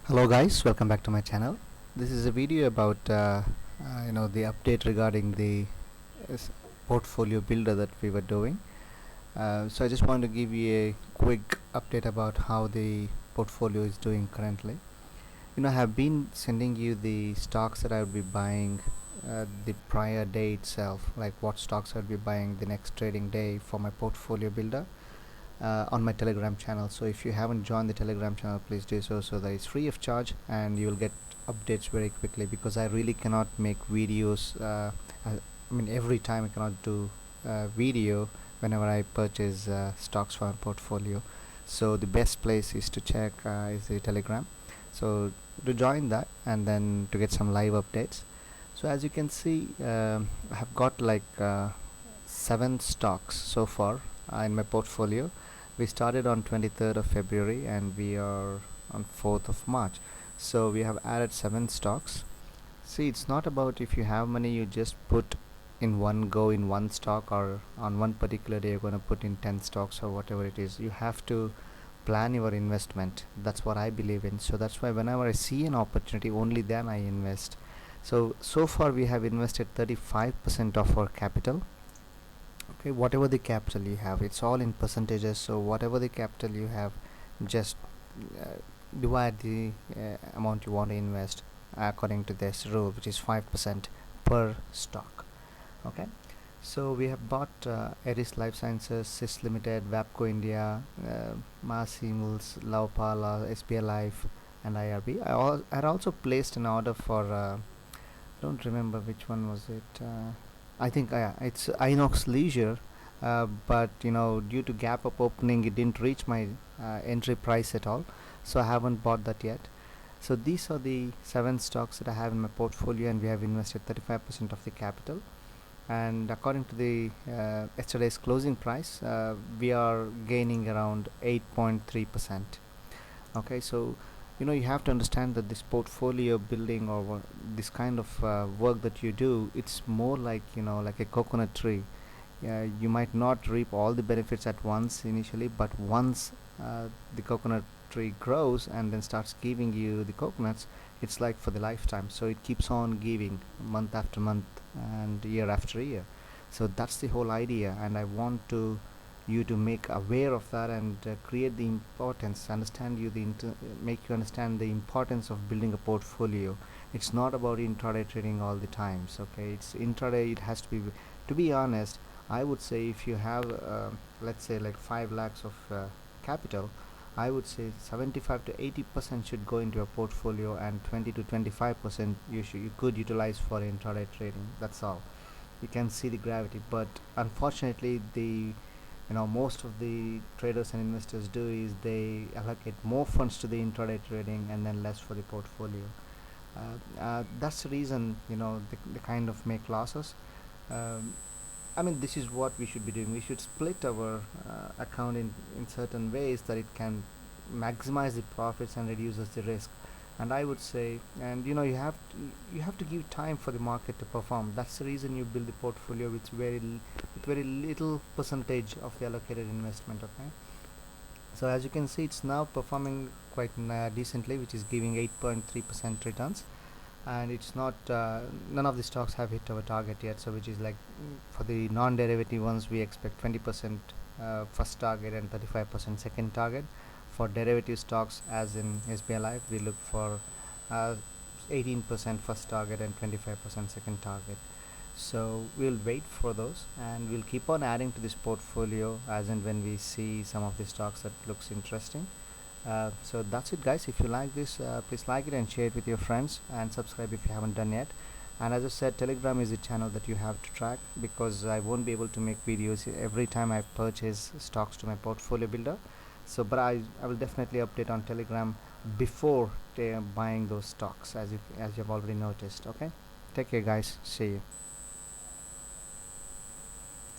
Hello guys, welcome back to my channel. This is a video about the update regarding the s- portfolio builder that we were doing. So I just want to give you a quick update about how the portfolio is doing currently. I have been sending you the stocks that I would be buying the prior day itself, like what stocks I would be buying the next trading day for my portfolio builder on my telegram channel. So if you haven't joined the telegram channel, please do so that it's free of charge and you will get updates very quickly, because I really cannot make videos every time I cannot do video whenever I purchase stocks for my portfolio. So the best place is to check is the telegram, so to join that and then to get some live updates. So as you can see, I have got like 7 stocks so far in my portfolio. We started on 23rd of February and we are on 4th of March. So we have added 7 stocks. See, it's not about if you have money you just put in one go in one stock, or on one particular day you're going to put in 10 stocks or whatever it is. You have to plan your investment. That's what I believe in. So that's why whenever I see an opportunity, only then I invest. So far we have invested 35% of our capital. Okay, whatever the capital you have, it's all in percentages. So whatever the capital you have, just uh, divide the amount you want to invest according to this rule, which is 5% per stock. Okay, so we have bought Eris Life Sciences, Sys Limited, Vapco India, Mass Emul's, Laupala, SBI Life, and IRB. I had also placed an order for don't remember which one was it. I think it's Inox Leisure, but due to gap up opening, it didn't reach my entry price at all, so I haven't bought that yet. So these are the 7 stocks that I have in my portfolio, and we have invested 35% of the capital. And according to the yesterday's closing price, we are gaining around 8.3%. Okay, so you have to understand that this portfolio building, or this kind of work that you do, it's more like like a coconut tree. You might not reap all the benefits at once initially, but once the coconut tree grows and then starts giving you the coconuts, it's like for the lifetime. So it keeps on giving month after month and year after year. So that's the whole idea, and I want you to make aware of that, and create the importance, understand you the make you understand the importance of building a portfolio. It's not about intraday trading all the times. Okay, it's intraday. It has to be honest, I would say if you have let's say like 5 lakhs of capital, I would say 75 to 80% should go into a portfolio, and 20 to 25% you could utilize for intraday trading. That's all. You can see the gravity, but unfortunately most of the traders and investors do is they allocate more funds to the intraday trading and then less for the portfolio. That's the reason they kind of make losses. um, I mean, this is what we should be doing. We should split our account in certain ways that it can maximize the profits and reduces the risk. And I would say, and you have to give time for the market to perform. That's the reason you build the portfolio with very little percentage of the allocated investment. Okay, so as you can see, it's now performing quite decently, which is giving 8.3% returns. And it's not none of the stocks have hit our target yet, so which is like, for the non-derivative ones we expect 20% first target and 35% second target. For derivative stocks, as in SBI Life, we look for 18% first target and 25% second target. So we'll wait for those, and we'll keep on adding to this portfolio as and when we see some of the stocks that looks interesting. So that's it guys. If you like this, please like it and share it with your friends, and subscribe if you haven't done yet. And as I said, telegram is the channel that you have to track, because I won't be able to make videos every time I purchase stocks to my portfolio builder. So but I will definitely update on telegram before buying those stocks, as you have already noticed. Okay, take care guys, see you.